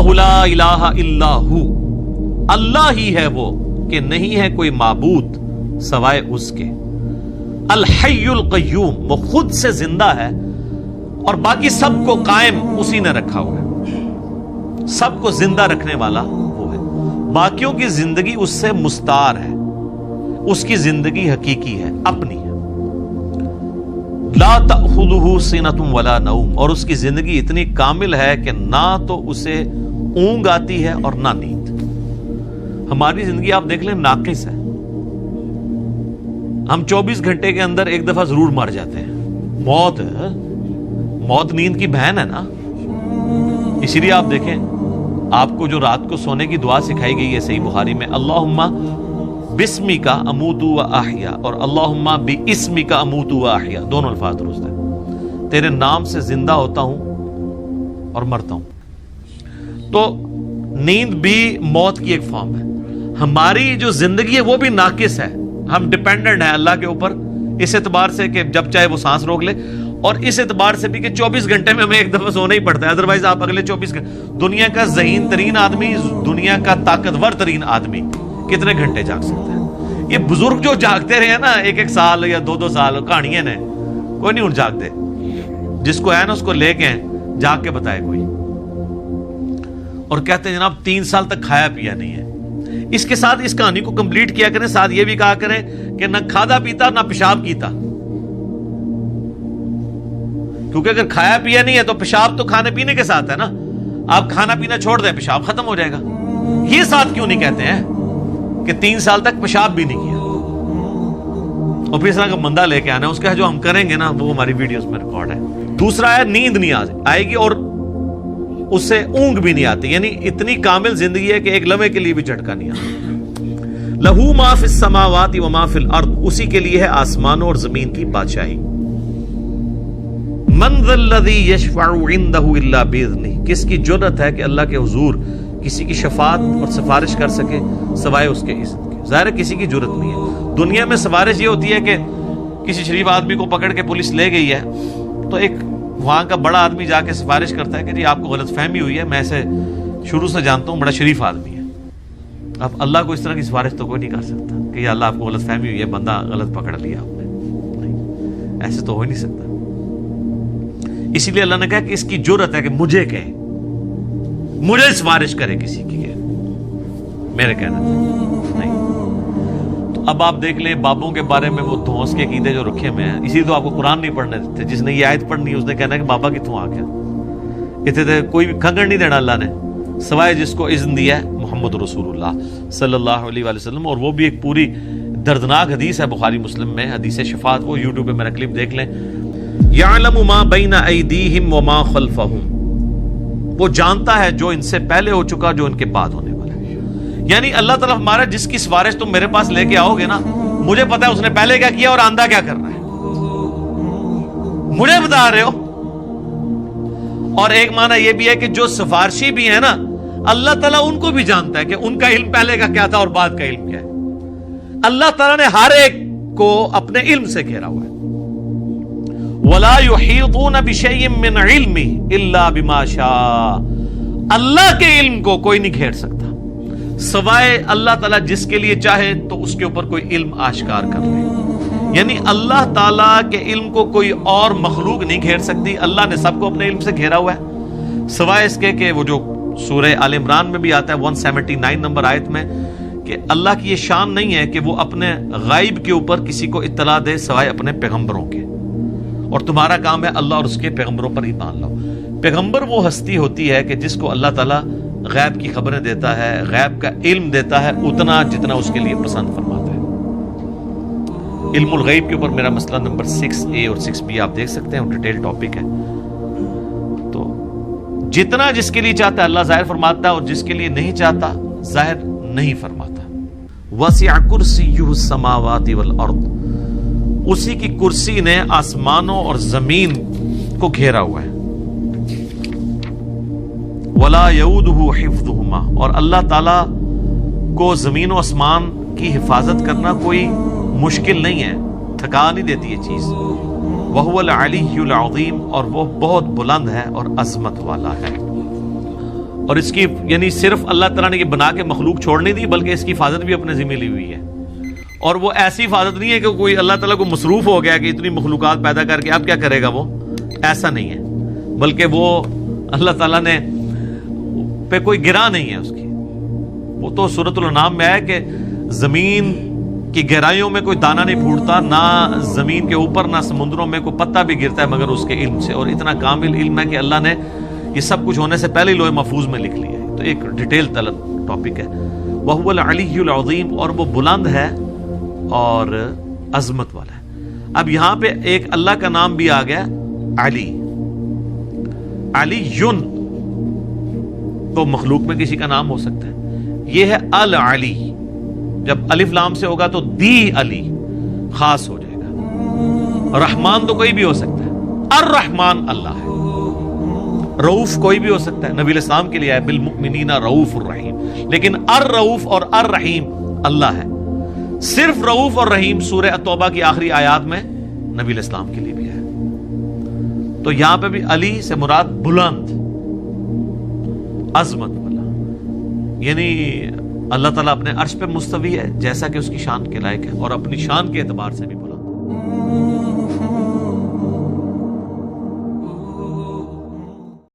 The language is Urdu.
اللہ لا الہ الا ہو، اللہ ہی ہے وہ کہ نہیں ہے کوئی معبود سوائے اس کے، الحی القیوم، وہ خود سے زندہ ہے اور باقی سب کو قائم اسی نے رکھا ہوا ہے، سب کو زندہ رکھنے والا وہ ہے، باقیوں کی زندگی اس سے مستعار ہے، اس کی زندگی حقیقی ہے، اپنی ہے، لا تأخذہ سنۃ ولا نوم، اور اس کی زندگی اتنی کامل ہے کہ نہ تو اسے اونگ آتی ہے اور نہ نیند۔ ہماری زندگی آپ دیکھ لیں ناقص ہے، ہم 24 گھنٹے کے اندر ایک دفعہ ضرور مر جاتے ہیں، موت نیند کی بہن ہے نا، اسی لیے آپ دیکھیں آپ کو جو رات کو سونے کی دعا سکھائی گئی ہے صحیح بخاری میں، اللہم بسمک اموت و احیا، اور اللہم باسمک اموت و احیا، دونوں الفاظ درست ہیں، تیرے نام سے زندہ ہوتا ہوں اور مرتا ہوں۔ تو نیند بھی موت کی ایک فارم ہے۔ ہماری جو زندگی ہے وہ بھی ناقص ہے، ہم ڈیپینڈنٹ ہیں اللہ کے اوپر اس اعتبار سے کہ جب چاہے وہ سانس روک لے، اور اس اعتبار سے بھی کہ 24 گھنٹے میں ہمیں ایک دفعہ سونا ہی پڑتا ہے، ادروائز آپ اگلے 24 گھنٹے، دنیا کا ذہین ترین آدمی، دنیا کا طاقتور ترین آدمی کتنے گھنٹے جاگ سکتا ہے؟ یہ بزرگ جو جاگتے رہے ہیں نا 1-1 سال یا 2-2 سال، کہانیاں نے، کوئی نہیں اٹھ جاگتے، جس کو ہے نا اس کو لے کے جاگ کے بتائے کوئی، اور کہتے ہیں جناب 3 سال تک کھایا پیا نہیں ہے۔ اس کے ساتھ اس کہانی کو کمپلیٹ کیا کریں، ساتھ یہ بھی کہا کریں کہ نہ کھادا پیتا نہ پیشاب کیتا، کیونکہ اگر کھایا پیا نہیں ہے تو پیشاب تو کھانے پینے کے ساتھ ہے نا، آپ کھانا پینا چھوڑ دیں پیشاب ختم ہو جائے گا۔ یہ ساتھ کیوں نہیں کہتے ہیں کہ 3 سال تک پیشاب بھی نہیں کیا، اور پھر اس طرح کا بندہ لے کے آنا، اس کا جو ہم کریں گے نا وہ ہماری ویڈیوز میں ریکارڈ ہے۔ دوسرا ہے نیند نہیں آئے گی اور اس سے اونگ بھی نہیں آتی، یعنی اتنی کامل زندگی ہے کہ ایک لمحے کے لیے بھی جھٹکا نہیں آتا۔ لہو ما فی السماوات و ما فی الارض، اسی کے لیے ہے آسمانوں اور زمین کی بادشاہی۔ من ذا الذی یشفع عندہ الا باذنہ، کس کی جرأت ہے کہ اللہ کے حضور کسی کی شفاعت اور سفارش کر سکے سوائے اس کے اذن کے؟ ظاہر ہے کسی کی جرأت نہیں ہے۔ دنیا میں سفارش یہ ہوتی ہے کہ کسی شریف آدمی کو پکڑ کے پولیس لے گئی ہے تو ایک وہاں کا بڑا آدمی جا کے سفارش کرتا ہے کہ جی آپ کو غلط فہمی ہوئی ہے، میں اسے شروع سے جانتا ہوں، بڑا شریف آدمی ہے۔ اب اللہ کو اس طرح کی سفارش تو کوئی نہیں کر سکتا کہ یا اللہ آپ کو غلط فہمی ہوئی ہے، بندہ غلط پکڑ لیا آپ نے، نہیں، ایسے تو ہو ہی نہیں سکتا۔ اسی لیے اللہ نے کہا کہ اس کی جرأت ہے کہ مجھے کہے، مجھے سفارش کرے کسی کی، کہ میرے کہنے سے نہیں۔ تو اب آپ دیکھ لیں بابوں کے بارے میں وہ دھونس کے عقیدے جو رکھے ہوئے ہیں، اسی تو آپ کو قرآن نہیں پڑھنے دیتے، جس نے یہ آیت پڑھنی ہے اس نے کہنا کہ بابا کتوں آ گیا، اتنے کوئی بھی کھنگڑ نہیں دینا اللہ نے، سوائے جس کو اذن دیا ہے محمد رسول اللہ صلی اللہ علیہ وآلہ وسلم، اور وہ بھی ایک پوری دردناک حدیث ہے بخاری مسلم میں، حدیث شفاعت، وہ یوٹیوب پہ میرا کلپ دیکھ لیں۔ یعلم ما بین ایدیہم وما خلفہم، وہ جانتا ہے جو ان سے پہلے ہو چکا، جو ان کے بعد ہونے والا ہے۔ یعنی اللہ تعالیٰ ہمارا جس کی سفارش تم میرے پاس لے کے آؤ گے نا، مجھے پتا ہے اس نے پہلے کیا کیا اور آندہ کیا کر رہا ہے، مجھے بتا رہے ہو۔ اور ایک معنی یہ بھی ہے کہ جو سفارشی بھی ہے نا، اللہ تعالیٰ ان کو بھی جانتا ہے کہ ان کا علم پہلے کا کیا تھا اور بعد کا علم کیا ہے۔ اللہ تعالیٰ نے ہر ایک کو اپنے علم سے گھیرا ہوا ہے۔ وَلَا يُحِيطُونَ بِشَيْءٍ مِّنْ عِلْمِهِ إِلَّا بِمَا شَاءَ، اللہ کے علم کو کوئی نہیں گھیر سکتا سوائے اللہ تعالیٰ جس کے لیے چاہے تو اس کے اوپر کوئی علم آشکار کر لے۔ یعنی اللہ تعالیٰ کے علم کو کوئی اور مخلوق نہیں گھیر سکتی، اللہ نے سب کو اپنے علم سے گھیرا ہوا ہے، سوائے اس کے کہ وہ جو سورہ آل عمران میں بھی آتا ہے 179 نمبر آیت میں، کہ اللہ کی یہ شان نہیں ہے کہ وہ اپنے غائب کے اوپر کسی کو اطلاع دے سوائے اپنے پیغمبروں کے، اور تمہارا کام ہے اللہ اور اس کے پیغمبروں پر ایمان لاؤ۔ پیغمبر وہ ہستی ہوتی ہے کہ جس کو اللہ تعالیٰ غیب کی خبریں دیتا ہے، غیب کا علم دیتا ہے اتنا جتنا اس کے لیے پسند فرماتا ہے۔ علم الغیب کے اوپر میرا مسئلہ نمبر 6A اور 6B آپ دیکھ سکتے ہیں، ڈیٹیل ٹاپک ہے۔ تو جتنا جس کے لیے چاہتا ہے اللہ ظاہر فرماتا ہے، اور جس کے لیے نہیں چاہتا ظاہر نہیں فرماتا۔ وسع کرسیہ السماوات والارض، اسی کی کرسی نے آسمانوں اور زمین کو گھیرا ہوا ہے۔ ولا یؤودہ حفظہما، اور اللہ تعالی کو زمین و آسمان کی حفاظت کرنا کوئی مشکل نہیں ہے، تھکا نہیں دیتی یہ چیز۔ وہو العلی العظیم، اور وہ بہت بلند ہے اور عظمت والا ہے۔ اور اس کی یعنی صرف اللہ تعالیٰ نے یہ بنا کے مخلوق چھوڑ نہیں دی بلکہ اس کی حفاظت بھی اپنے ذمہ لی ہوئی ہے. اور وہ ایسی حفاظت نہیں ہے کہ کوئی اللہ تعالیٰ کو مصروف ہو گیا کہ اتنی مخلوقات پیدا کر کے اب کیا کرے گا وہ, ایسا نہیں ہے, بلکہ وہ اللہ تعالیٰ نے پہ کوئی گرا نہیں ہے اس کی. وہ تو سورۃ الانعام میں ہے کہ زمین کی گہرائیوں میں کوئی دانہ نہیں پھوٹتا, نہ زمین کے اوپر نہ سمندروں میں کوئی پتا بھی گرتا ہے مگر اس کے علم سے. اور اتنا کامل علم ہے کہ اللہ نے یہ سب کچھ ہونے سے پہلے لوح محفوظ میں لکھ لیا ہے. تو ایک ڈیٹیل طلب ٹاپک ہے. وَهُوَ الْعَلِيُّ الْعَظِيمُ, اور وہ بلند ہے اور عظمت والا ہے. اب یہاں پہ ایک اللہ کا نام بھی آ گیا علی. علی یون تو مخلوق میں کسی کا نام ہو سکتا ہے, یہ ہے العلی. جب الف لام سے ہوگا تو دی علی خاص ہو جائے گا. رحمان تو کوئی بھی ہو سکتا ہے, الرحمان اللہ ہے. رؤوف کوئی بھی ہو سکتا ہے, نبی علیہ السلام کے لیے ہے بالمؤمنین رؤوف الرحیم, لیکن الرؤوف اور الرحیم اللہ ہے. صرف رؤوف اور رحیم سورہ التوبہ کی آخری آیات میں نبی علیہ السلام کے لیے بھی ہے. تو یہاں پہ بھی علی سے مراد بلند, عظمت والا, یعنی اللہ تعالیٰ اپنے عرش پہ مستوی ہے جیسا کہ اس کی شان کے لائق ہے, اور اپنی شان کے اعتبار سے بھی بلند ہے.